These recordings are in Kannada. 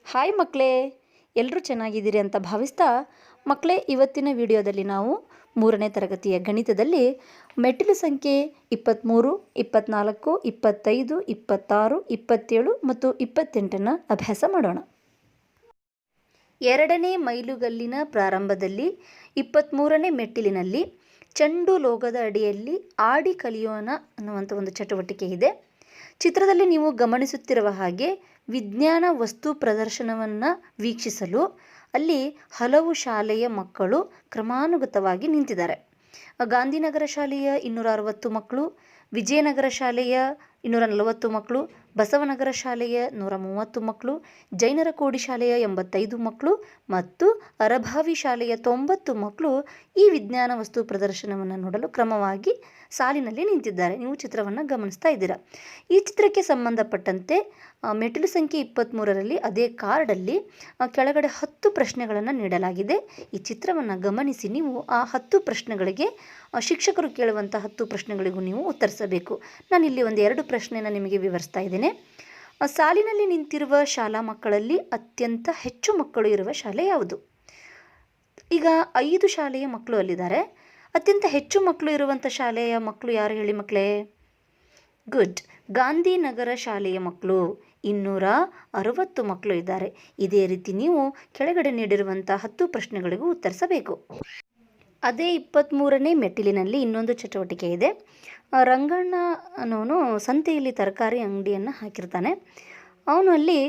ಹಾಯ್ ಮಕ್ಕಳೇ, ಎಲ್ಲರೂ ಚೆನ್ನಾಗಿದ್ದೀರಿ ಅಂತ ಭಾವಿಸ್ತಾ ಮಕ್ಕಳೇ, ಇವತ್ತಿನ ವಿಡಿಯೋದಲ್ಲಿ ನಾವು 3ನೇ ತರಗತಿಯ ಗಣಿತದಲ್ಲಿ ಮೆಟ್ಟಿಲು ಸಂಖ್ಯೆ 23, 24, 25, 26, 27 ಮತ್ತು 28ನ್ನು ಅಭ್ಯಾಸ ಮಾಡೋಣ. 2ನೇ ಮೈಲುಗಲ್ಲಿನ ಪ್ರಾರಂಭದಲ್ಲಿ 23ನೇ ಮೆಟ್ಟಿಲಿನಲ್ಲಿ ಚೆಂಡು ಲೋಗದ ಅಡಿಯಲ್ಲಿ ಆಡಿ ಕಲಿಯೋಣ ಅನ್ನುವಂಥ ಒಂದು ಚಟುವಟಿಕೆ ಇದೆ. ಚಿತ್ರದಲ್ಲಿ ನೀವು ಗಮನಿಸುತ್ತಿರುವ ಹಾಗೆ ವಿಜ್ಞಾನ ವಸ್ತು ಪ್ರದರ್ಶನವನ್ನು ವೀಕ್ಷಿಸಲು ಅಲ್ಲಿ ಹಲವು ಶಾಲೆಯ ಮಕ್ಕಳು ಕ್ರಮಾನುಗತವಾಗಿ ನಿಂತಿದ್ದಾರೆ. ಗಾಂಧಿನಗರ ಶಾಲೆಯ 260 ಮಕ್ಕಳು, ವಿಜಯನಗರ ಶಾಲೆಯ 240 ಮಕ್ಕಳು, ಬಸವನಗರ ಶಾಲೆಯ 130 ಮಕ್ಕಳು, ಜೈನರಕೋಡಿ ಶಾಲೆಯ 85 ಮಕ್ಕಳು ಮತ್ತು ಅರಭಾವಿ ಶಾಲೆಯ 90 ಮಕ್ಕಳು ಈ ವಿಜ್ಞಾನ ವಸ್ತು ಪ್ರದರ್ಶನವನ್ನು ನೋಡಲು ಕ್ರಮವಾಗಿ ಸಾಲಿನಲ್ಲಿ ನಿಂತಿದ್ದಾರೆ. ನೀವು ಚಿತ್ರವನ್ನು ಗಮನಿಸ್ತಾ ಇದ್ದೀರಾ. ಈ ಚಿತ್ರಕ್ಕೆ ಸಂಬಂಧಪಟ್ಟಂತೆ ಮೆಟ್ಟಿಲು ಸಂಖ್ಯೆ 23ರಲ್ಲಿ ಅದೇ ಕಾರ್ಡಲ್ಲಿ ಕೆಳಗಡೆ 10 ಪ್ರಶ್ನೆಗಳನ್ನು ನೀಡಲಾಗಿದೆ. ಈ ಚಿತ್ರವನ್ನು ಗಮನಿಸಿ ನೀವು ಆ 10 ಪ್ರಶ್ನೆಗಳಿಗೆ ಶಿಕ್ಷಕರು ಕೇಳುವಂಥ 10 ಪ್ರಶ್ನೆಗಳಿಗೂ ನೀವು ಉತ್ತರಿಸಬೇಕು. ನಾನಿಲ್ಲಿ ಒಂದು 2 ಪ್ರಶ್ನೆಯನ್ನು ನಿಮಗೆ ವಿವರಿಸ್ತಾ ಇದ್ದೇನೆ. ಸಾಲಿನಲ್ಲಿ ನಿಂತಿರುವ ಶಾಲಾ ಮಕ್ಕಳಲ್ಲಿ ಅತ್ಯಂತ ಹೆಚ್ಚು ಮಕ್ಕಳು ಇರುವ ಶಾಲೆ ಯಾವುದು? ಈಗ 5 ಶಾಲೆಯ ಮಕ್ಕಳು ಅಲ್ಲಿದ್ದಾರೆ. ಅತ್ಯಂತ ಹೆಚ್ಚು ಮಕ್ಕಳು ಇರುವಂಥ ಶಾಲೆಯ ಮಕ್ಕಳು ಯಾರು ಹೇಳಿ ಮಕ್ಕಳೇ? ಗುಡ್, ಗಾಂಧಿನಗರ ಶಾಲೆಯ ಮಕ್ಕಳು 260 ಮಕ್ಕಳು ಇದ್ದಾರೆ. ಇದೇ ರೀತಿ ನೀವು ಕೆಳಗಡೆ ನೀಡಿರುವಂಥ 10 ಪ್ರಶ್ನೆಗಳಿಗೂ ಉತ್ತರಿಸಬೇಕು. ಅದೇ 23ನೇ ಮೆಟ್ಟಿಲಿನಲ್ಲಿ ಇನ್ನೊಂದು ಚಟುವಟಿಕೆ ಇದೆ. ರಂಗಣ್ಣ ಅನ್ನೋನು ಸಂತೆಯಲ್ಲಿ ತರಕಾರಿ ಅಂಗಡಿಯನ್ನು ಹಾಕಿರ್ತಾನೆ. ಅವನು ಅಲ್ಲಿ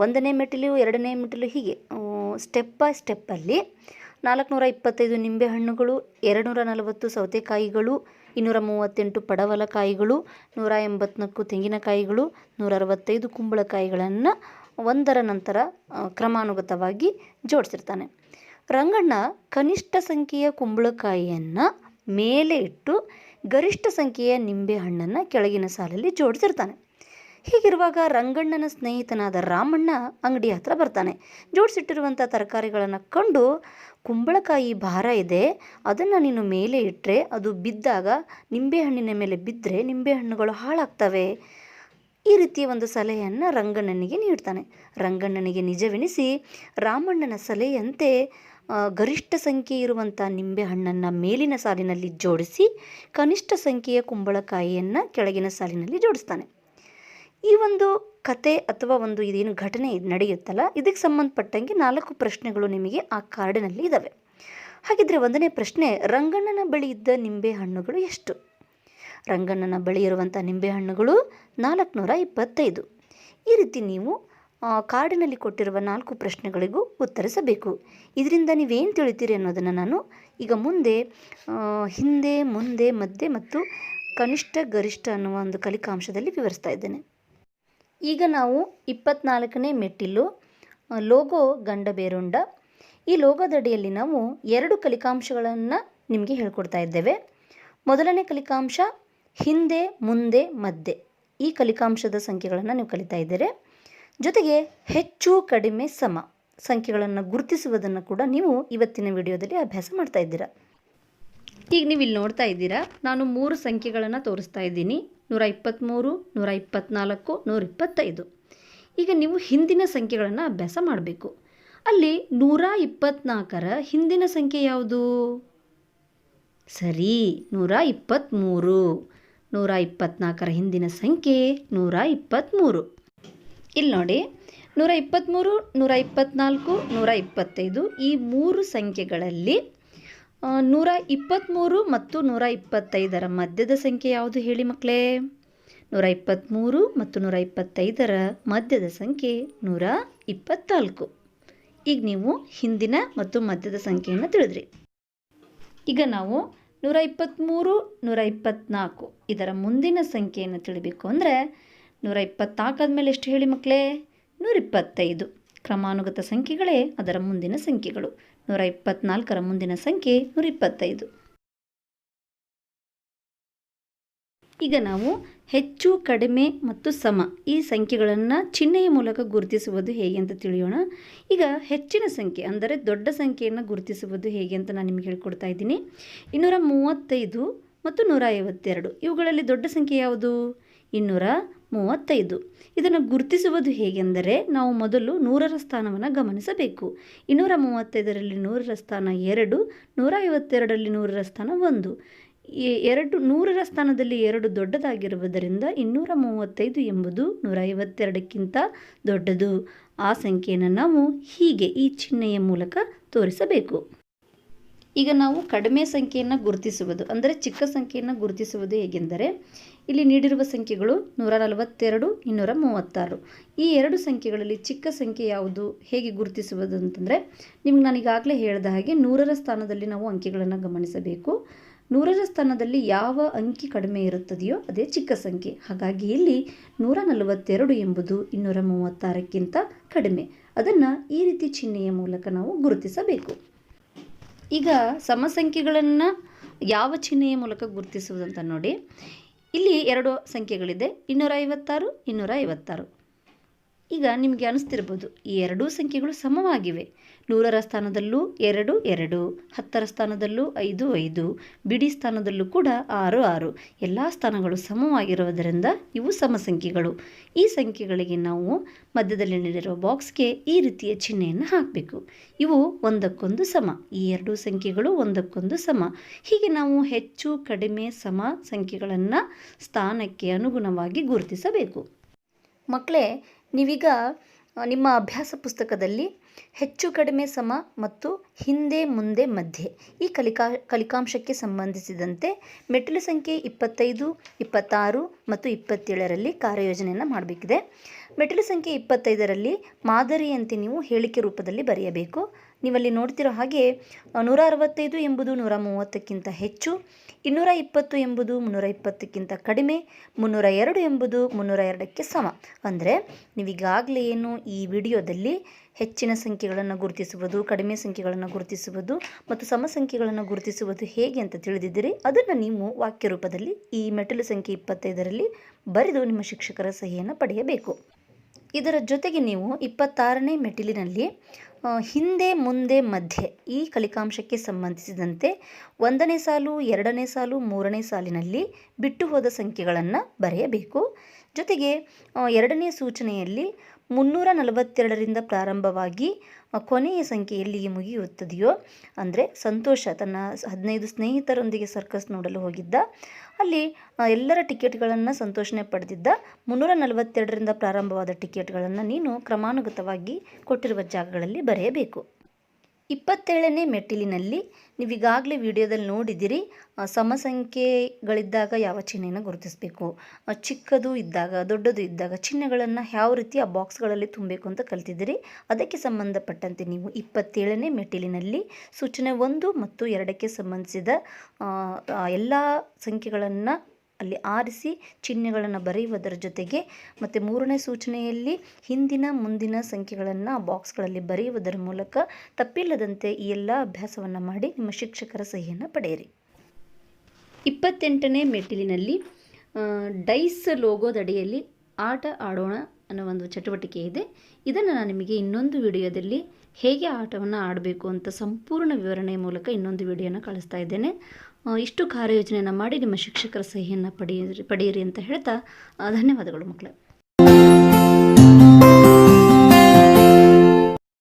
1ನೇ ಮೆಟ್ಟಿಲು, 2ನೇ ಮೆಟ್ಟಿಲು ಹೀಗೆ ಸ್ಟೆಪ್ ಬೈ ಸ್ಟೆಪ್ಪಲ್ಲಿ 425 ನಿಂಬೆಹಣ್ಣುಗಳು, 240 ಸೌತೆಕಾಯಿಗಳು, 238 ಪಡವಲಕಾಯಿಗಳು, 184 ತೆಂಗಿನಕಾಯಿಗಳು, 165 ಕುಂಬಳಕಾಯಿಗಳನ್ನು ಒಂದರ ನಂತರ ಕ್ರಮಾನುಗತವಾಗಿ ಜೋಡಿಸಿರ್ತಾನೆ. ರಂಗಣ್ಣ ಕನಿಷ್ಠ ಸಂಖ್ಯೆಯ ಕುಂಬಳಕಾಯಿಯನ್ನು ಮೇಲೆ ಇಟ್ಟು ಗರಿಷ್ಠ ಸಂಖ್ಯೆಯ ನಿಂಬೆಹಣ್ಣನ್ನು ಕೆಳಗಿನ ಸಾಲಲ್ಲಿ ಜೋಡಿಸಿರ್ತಾನೆ. ಹೀಗಿರುವಾಗ ರಂಗಣ್ಣನ ಸ್ನೇಹಿತನಾದ ರಾಮಣ್ಣ ಅಂಗಡಿ ಹತ್ರ ಬರ್ತಾನೆ. ಜೋಡಿಸಿಟ್ಟಿರುವಂಥ ತರಕಾರಿಗಳನ್ನು ಕಂಡು, ಕುಂಬಳಕಾಯಿ ಭಾರ ಇದೆ, ಅದನ್ನು ನೀನು ಮೇಲೆ ಇಟ್ಟರೆ ಅದು ಬಿದ್ದಾಗ ನಿಂಬೆಹಣ್ಣಿನ ಮೇಲೆ ಬಿದ್ದರೆ ನಿಂಬೆಹಣ್ಣುಗಳು ಹಾಳಾಗ್ತವೆ. ಈ ರೀತಿಯ ಒಂದು ಸಲಹೆಯನ್ನು ರಂಗಣ್ಣನಿಗೆ ನೀಡ್ತಾನೆ. ರಂಗಣ್ಣನಿಗೆ ನಿಜವೆನಿಸಿ ರಾಮಣ್ಣನ ಸಲಹೆಯಂತೆ ಗರಿಷ್ಠ ಸಂಖ್ಯೆ ಇರುವಂಥ ನಿಂಬೆಹಣ್ಣನ್ನು ಮೇಲಿನ ಸಾಲಿನಲ್ಲಿ ಜೋಡಿಸಿ ಕನಿಷ್ಠ ಸಂಖ್ಯೆಯ ಕುಂಬಳಕಾಯಿಯನ್ನು ಕೆಳಗಿನ ಸಾಲಿನಲ್ಲಿ ಜೋಡಿಸ್ತಾನೆ. ಈ ಒಂದು ಕತೆ ಅಥವಾ ಒಂದು ಇದೇನು ಘಟನೆ ನಡೆಯುತ್ತಲ್ಲ, ಇದಕ್ಕೆ ಸಂಬಂಧಪಟ್ಟಂಗೆ 4 ಪ್ರಶ್ನೆಗಳು ನಿಮಗೆ ಆ ಕಾರ್ಡಿನಲ್ಲಿ ಇದ್ದಾವೆ. ಹಾಗಿದ್ರೆ 1ನೇ ಪ್ರಶ್ನೆ, ರಂಗಣ್ಣನ ಬಳಿ ಇದ್ದ ನಿಂಬೆಹಣ್ಣುಗಳು ಎಷ್ಟು? ರಂಗಣ್ಣನ ಬಳಿ ಇರುವಂಥ ನಿಂಬೆಹಣ್ಣುಗಳು 425. ಈ ರೀತಿ ನೀವು ಕಾರ್ಡಿನಲ್ಲಿ ಕೊಟ್ಟಿರುವ 4 ಪ್ರಶ್ನೆಗಳಿಗೂ ಉತ್ತರಿಸಬೇಕು. ಇದರಿಂದ ನೀವೇನು ತಿಳಿತೀರಿ ಅನ್ನೋದನ್ನು ನಾನು ಈಗ ಮುಂದೆ ಹಿಂದೆ, ಮುಂದೆ, ಮಧ್ಯೆ ಮತ್ತು ಕನಿಷ್ಠ ಗರಿಷ್ಠ ಅನ್ನುವ ಒಂದು ಕಲಿಕಾಂಶದಲ್ಲಿ ವಿವರಿಸ್ತಾ ಇದ್ದೇನೆ. ಈಗ ನಾವು 24ನೇ ಮೆಟ್ಟಿಲು ಲೋಗೋ ಗಂಡಬೇರುಂಡ. ಈ ಲೋಗೋದಡಿಯಲ್ಲಿ ನಾವು 2 ಕಲಿಕಾಂಶಗಳನ್ನು ನಿಮಗೆ ಹೇಳ್ಕೊಡ್ತಾ ಇದ್ದೇವೆ. ಮೊದಲನೇ ಕಲಿಕಾಂಶ ಹಿಂದೆ, ಮುಂದೆ, ಮಧ್ಯೆ. ಈ ಕಲಿಕಾಂಶದ ಸಂಖ್ಯೆಗಳನ್ನು ನೀವು ಕಲಿತಾ ಇದ್ದೀರಿ. ಜೊತೆಗೆ ಹೆಚ್ಚು, ಕಡಿಮೆ, ಸಮ ಸಂಖ್ಯೆಗಳನ್ನು ಗುರುತಿಸುವುದನ್ನು ಕೂಡ ನೀವು ಇವತ್ತಿನ ವಿಡಿಯೋದಲ್ಲಿ ಅಭ್ಯಾಸ ಮಾಡ್ತಾ ಇದ್ದೀರಾ. ಈಗ ನೀವು ಇಲ್ಲಿ ನೋಡ್ತಾ ಇದ್ದೀರಾ, ನಾನು 3 ಸಂಖ್ಯೆಗಳನ್ನು ತೋರಿಸ್ತಾ ಇದ್ದೀನಿ. 123, 124, 125. ಈಗ ನೀವು ಹಿಂದಿನ ಸಂಖ್ಯೆಗಳನ್ನು ಅಭ್ಯಾಸ ಮಾಡಬೇಕು. ಅಲ್ಲಿ 124ರ ಹಿಂದಿನ ಸಂಖ್ಯೆ ಯಾವುದು? ಸರಿ, 123. 124ರ ಹಿಂದಿನ ಸಂಖ್ಯೆ 123. ಇಲ್ಲಿ ನೋಡಿ, 123, 124, 125 ಈ 3 ಸಂಖ್ಯೆಗಳಲ್ಲಿ 123 ಮತ್ತು 125ರ ಮಧ್ಯದ ಸಂಖ್ಯೆ ಯಾವುದು ಹೇಳಿ ಮಕ್ಕಳೇ? 123 ಮತ್ತು 125ರ ಮಧ್ಯದ ಸಂಖ್ಯೆ 124. ಈಗ ನೀವು ಹಿಂದಿನ ಮತ್ತು ಮಧ್ಯದ ಸಂಖ್ಯೆಯನ್ನು ತಿಳಿದ್ರಿ. ಈಗ ನಾವು 123, 124 ಇದರ ಮುಂದಿನ ಸಂಖ್ಯೆಯನ್ನು ತಿಳಿಬೇಕು ಅಂದರೆ 124 ಆದಮೇಲೆ ಎಷ್ಟು ಹೇಳಿ ಮಕ್ಕಳೇ? 125. ಕ್ರಮಾನುಗತ ಸಂಖ್ಯೆಗಳೇ ಅದರ ಮುಂದಿನ ಸಂಖ್ಯೆಗಳು. 124ರ ಮುಂದಿನ ಸಂಖ್ಯೆ 125. ಈಗ ನಾವು ಹೆಚ್ಚು, ಕಡಿಮೆ ಮತ್ತು ಸಮ ಈ ಸಂಖ್ಯೆಗಳನ್ನು ಚಿಹ್ನೆಯ ಮೂಲಕ ಗುರುತಿಸುವುದು ಹೇಗೆ ಅಂತ ತಿಳಿಯೋಣ. ಈಗ ಹೆಚ್ಚಿನ ಸಂಖ್ಯೆ ಅಂದರೆ ದೊಡ್ಡ ಸಂಖ್ಯೆಯನ್ನು ಗುರುತಿಸುವುದು ಹೇಗೆ ಅಂತ ನಾನು ನಿಮಗೆ ಹೇಳ್ಕೊಡ್ತಾ ಇದ್ದೀನಿ. 235 ಮತ್ತು 152 ಇವುಗಳಲ್ಲಿ ದೊಡ್ಡ ಸಂಖ್ಯೆ ಯಾವುದು? 235. ಇದನ್ನು ಗುರುತಿಸುವುದು ಹೇಗೆಂದರೆ ನಾವು ಮೊದಲು 100ರ ಸ್ಥಾನವನ್ನು ಗಮನಿಸಬೇಕು. 235ರಲ್ಲಿ 100ರ ಸ್ಥಾನ 2, 152ರಲ್ಲಿ 100ರ ಸ್ಥಾನ 1. 100ರ ಸ್ಥಾನದಲ್ಲಿ 2 ದೊಡ್ಡದಾಗಿರುವುದರಿಂದ 235 ಎಂಬುದು 152ಕ್ಕಿಂತ ದೊಡ್ಡದು. ಆ ಸಂಖ್ಯೆಯನ್ನು ನಾವು ಹೀಗೆ ಈ ಚಿಹ್ನೆಯ ಮೂಲಕ ತೋರಿಸಬೇಕು. ಈಗ ನಾವು ಕಡಿಮೆ ಸಂಖ್ಯೆಯನ್ನು ಗುರುತಿಸುವುದು ಅಂದರೆ ಚಿಕ್ಕ ಸಂಖ್ಯೆಯನ್ನು ಗುರುತಿಸುವುದು ಹೇಗೆಂದರೆ ಇಲ್ಲಿ ನೀಡಿರುವ ಸಂಖ್ಯೆಗಳು 142, 236. ಈ ಎರಡು ಸಂಖ್ಯೆಗಳಲ್ಲಿ ಚಿಕ್ಕ ಸಂಖ್ಯೆ ಯಾವುದು, ಹೇಗೆ ಗುರುತಿಸುವುದು ಅಂತಂದರೆ ನಿಮಗೆ ನಾನು ಈಗಾಗಲೇ ಹೇಳಿದ ಹಾಗೆ 100ರ ಸ್ಥಾನದಲ್ಲಿ ನಾವು ಅಂಕಿಗಳನ್ನು ಗಮನಿಸಬೇಕು. 100ರ ಸ್ಥಾನದಲ್ಲಿ ಯಾವ ಅಂಕಿ ಕಡಿಮೆ ಇರುತ್ತದೆಯೋ ಅದೇ ಚಿಕ್ಕ ಸಂಖ್ಯೆ. ಹಾಗಾಗಿ ಇಲ್ಲಿ 142 ಎಂಬುದು 236ಕ್ಕಿಂತ ಕಡಿಮೆ. ಅದನ್ನು ಈ ರೀತಿ ಚಿಹ್ನೆಯ ಮೂಲಕ ನಾವು ಗುರುತಿಸಬೇಕು. ಈಗ ಸಮಸಂಖ್ಯೆಗಳನ್ನು ಯಾವ ಚಿಹ್ನೆಯ ಮೂಲಕ ಗುರುತಿಸುವುದಂತ ನೋಡಿ. ಇಲ್ಲಿ 2 ಸಂಖ್ಯೆಗಳಿದೆ, 256, 256. ಈಗ ನಿಮಗೆ ಅನಿಸ್ತಿರ್ಬೋದು ಈ ಎರಡೂ ಸಂಖ್ಯೆಗಳು ಸಮವಾಗಿವೆ. 100ರ ಸ್ಥಾನದಲ್ಲೂ 2, 2, 10ರ ಸ್ಥಾನದಲ್ಲೂ 5, 5, ಬಿಡಿ ಸ್ಥಾನದಲ್ಲೂ ಕೂಡ 6, 6. ಎಲ್ಲ ಸ್ಥಾನಗಳು ಸಮವಾಗಿರುವುದರಿಂದ ಇವು ಸಮಸಂಖ್ಯೆಗಳು. ಈ ಸಂಖ್ಯೆಗಳಿಗೆ ನಾವು ಮಧ್ಯದಲ್ಲಿ ನೀಡಿರುವ ಬಾಕ್ಸ್ಗೆ ಈ ರೀತಿಯ ಚಿಹ್ನೆಯನ್ನು ಹಾಕಬೇಕು. ಇವು ಒಂದಕ್ಕೊಂದು ಸಮ. ಈ ಎರಡೂ ಸಂಖ್ಯೆಗಳು ಒಂದಕ್ಕೊಂದು ಸಮ. ಹೀಗೆ ನಾವು ಹೆಚ್ಚು, ಕಡಿಮೆ, ಸಮ ಸಂಖ್ಯೆಗಳನ್ನು ಸ್ಥಾನಕ್ಕೆ ಅನುಗುಣವಾಗಿ ಗುರುತಿಸಬೇಕು. ಮಕ್ಕಳೇ, ನೀವೀಗ ನಿಮ್ಮ ಅಭ್ಯಾಸ ಪುಸ್ತಕದಲ್ಲಿ ಹೆಚ್ಚು, ಕಡಿಮೆ, ಸಮ ಮತ್ತು ಹಿಂದೆ, ಮುಂದೆ, ಮಧ್ಯೆ ಈ ಕಲಿಕಾಂಶಕ್ಕೆ ಸಂಬಂಧಿಸಿದಂತೆ ಮೆಟ್ಟಿಲು ಸಂಖ್ಯೆ 25, 26 ಮತ್ತು 27ರಲ್ಲಿ ಕಾರ್ಯಯೋಜನೆಯನ್ನು ಮಾಡಬೇಕಿದೆ. ಮೆಟ್ಟಿಲು ಸಂಖ್ಯೆ 25ರಲ್ಲಿ ಮಾದರಿಯಂತೆ ನೀವು ಹೇಳಿಕೆ ರೂಪದಲ್ಲಿ ಬರೆಯಬೇಕು. ನೀವಲ್ಲಿ ನೋಡ್ತಿರೋ ಹಾಗೆ 165 ಎಂಬುದು 130ಕ್ಕಿಂತ ಹೆಚ್ಚು, 220 ಎಂಬುದು 320ಕ್ಕಿಂತ ಕಡಿಮೆ, 302 ಎಂಬುದು 302ಕ್ಕೆ ಸಮ. ಅಂದರೆ ನೀವೀಗಾಗಲೇ ಏನು ಈ ವಿಡಿಯೋದಲ್ಲಿ ಹೆಚ್ಚಿನ ಸಂಖ್ಯೆಗಳನ್ನು ಗುರುತಿಸುವುದು, ಕಡಿಮೆ ಸಂಖ್ಯೆಗಳನ್ನು ಗುರುತಿಸುವುದು ಮತ್ತು ಸಮ ಸಂಖ್ಯೆಗಳನ್ನು ಗುರುತಿಸುವುದು ಹೇಗೆ ಅಂತ ತಿಳಿದಿದ್ದೀರಿ. ಅದನ್ನು ನೀವು ವಾಕ್ಯ ರೂಪದಲ್ಲಿ ಈ ಮೆಟ್ಟಿಲು ಸಂಖ್ಯೆ 25ರಲ್ಲಿ ಬರೆದು ನಿಮ್ಮ ಶಿಕ್ಷಕರ ಸಹಿಯನ್ನು ಪಡೆಯಬೇಕು. ಇದರ ಜೊತೆಗೆ ನೀವು 26ನೇ ಮೆಟ್ಟಿಲಿನಲ್ಲಿ ಹಿಂದೆ, ಮುಂದೆ, ಮಧ್ಯೆ ಈ ಕಲಿಕಾಂಶಕ್ಕೆ ಸಂಬಂಧಿಸಿದಂತೆ 1ನೇ ಸಾಲು, 2ನೇ ಸಾಲು, 3ನೇ ಸಾಲಿನಲ್ಲಿ ಬಿಟ್ಟು ಹೋದ ಸಂಖ್ಯೆಗಳನ್ನು ಬರೆಯಬೇಕು. ಜೊತೆಗೆ 2ನೇ ಸೂಚನೆಯಲ್ಲಿ 342ರಿಂದ ಪ್ರಾರಂಭವಾಗಿ ಕೊನೆಯ ಸಂಖ್ಯೆ ಎಲ್ಲಿಗೆ ಮುಗಿಯುತ್ತದೆಯೋ, ಅಂದರೆ ಸಂತೋಷ ತನ್ನ 15 ಸ್ನೇಹಿತರೊಂದಿಗೆ ಸರ್ಕಸ್ ನೋಡಲು ಹೋಗಿದ್ದ. ಅಲ್ಲಿ ಎಲ್ಲರ ಟಿಕೆಟ್ಗಳನ್ನು ಸಂತೋಷನೇ ಪಡೆದಿದ್ದ. 342ರಿಂದ ಪ್ರಾರಂಭವಾದ ಟಿಕೆಟ್ಗಳನ್ನು ನೀನು ಕ್ರಮಾನುಗತವಾಗಿ ಕೊಟ್ಟಿರುವ ಜಾಗಗಳಲ್ಲಿ ಬರೆಯಬೇಕು. 27ನೇ ಮೆಟ್ಟಿಲಿನಲ್ಲಿ ನೀವೀಗಾಗಲೇ ವಿಡಿಯೋದಲ್ಲಿ ನೋಡಿದ್ದೀರಿ. ಸಮಸಂಖ್ಯೆಗಳಿದ್ದಾಗ ಯಾವ ಚಿಹ್ನೆಯನ್ನು ಗುರುತಿಸಬೇಕು, ಚಿಕ್ಕದು ಇದ್ದಾಗ, ದೊಡ್ಡದು ಇದ್ದಾಗ ಚಿಹ್ನೆಗಳನ್ನು ಯಾವ ರೀತಿ ಆ ಬಾಕ್ಸ್ಗಳಲ್ಲಿ ತುಂಬಬೇಕು ಅಂತ ಕಲ್ತಿದ್ದೀರಿ. ಅದಕ್ಕೆ ಸಂಬಂಧಪಟ್ಟಂತೆ ನೀವು 27ನೇ ಮೆಟ್ಟಿಲಿನಲ್ಲಿ ಸೂಚನೆ 1 ಮತ್ತು 2ಕ್ಕೆ ಸಂಬಂಧಿಸಿದ ಎಲ್ಲ ಸಂಖ್ಯೆಗಳನ್ನು ಅಲ್ಲಿ ಆರಿಸಿ ಚಿಹ್ನೆಗಳನ್ನು ಬರೆಯುವುದರ ಜೊತೆಗೆ ಮತ್ತು 3ನೇ ಸೂಚನೆಯಲ್ಲಿ ಹಿಂದಿನ, ಮುಂದಿನ ಸಂಖ್ಯೆಗಳನ್ನು ಬಾಕ್ಸ್ಗಳಲ್ಲಿ ಬರೆಯುವುದರ ಮೂಲಕ ತಪ್ಪಿಲ್ಲದಂತೆ ಈ ಎಲ್ಲ ಅಭ್ಯಾಸವನ್ನು ಮಾಡಿ ನಿಮ್ಮ ಶಿಕ್ಷಕರ ಸಹಿಯನ್ನು ಪಡೆಯಿರಿ. 28ನೇ ಮೆಟ್ಟಿಲಿನಲ್ಲಿ ಡೈಸ್ ಲೋಗೋದಡಿಯಲ್ಲಿ ಆಟ ಆಡೋಣ ಅನ್ನೋ ಒಂದು ಚಟುವಟಿಕೆ ಇದೆ. ಇದನ್ನು ನಾನು ನಿಮಗೆ ಇನ್ನೊಂದು ವಿಡಿಯೋದಲ್ಲಿ ಹೇಗೆ ಆಟವನ್ನು ಆಡಬೇಕು ಅಂತ ಸಂಪೂರ್ಣ ವಿವರಣೆಯ ಮೂಲಕ ಇನ್ನೊಂದು ವಿಡಿಯೋನ ಕಳಿಸ್ತಾ ಇದ್ದೇನೆ. ಇಷ್ಟು ಕಾರ್ಯಯೋಜನೆಯನ್ನು ಮಾಡಿ ನಿಮ್ಮ ಶಿಕ್ಷಕರ ಸಹಿಯನ್ನು ಪಡೆಯಿರಿ ಅಂತ ಹೇಳ್ತಾ ಧನ್ಯವಾದಗಳು ಮಕ್ಕಳೇ.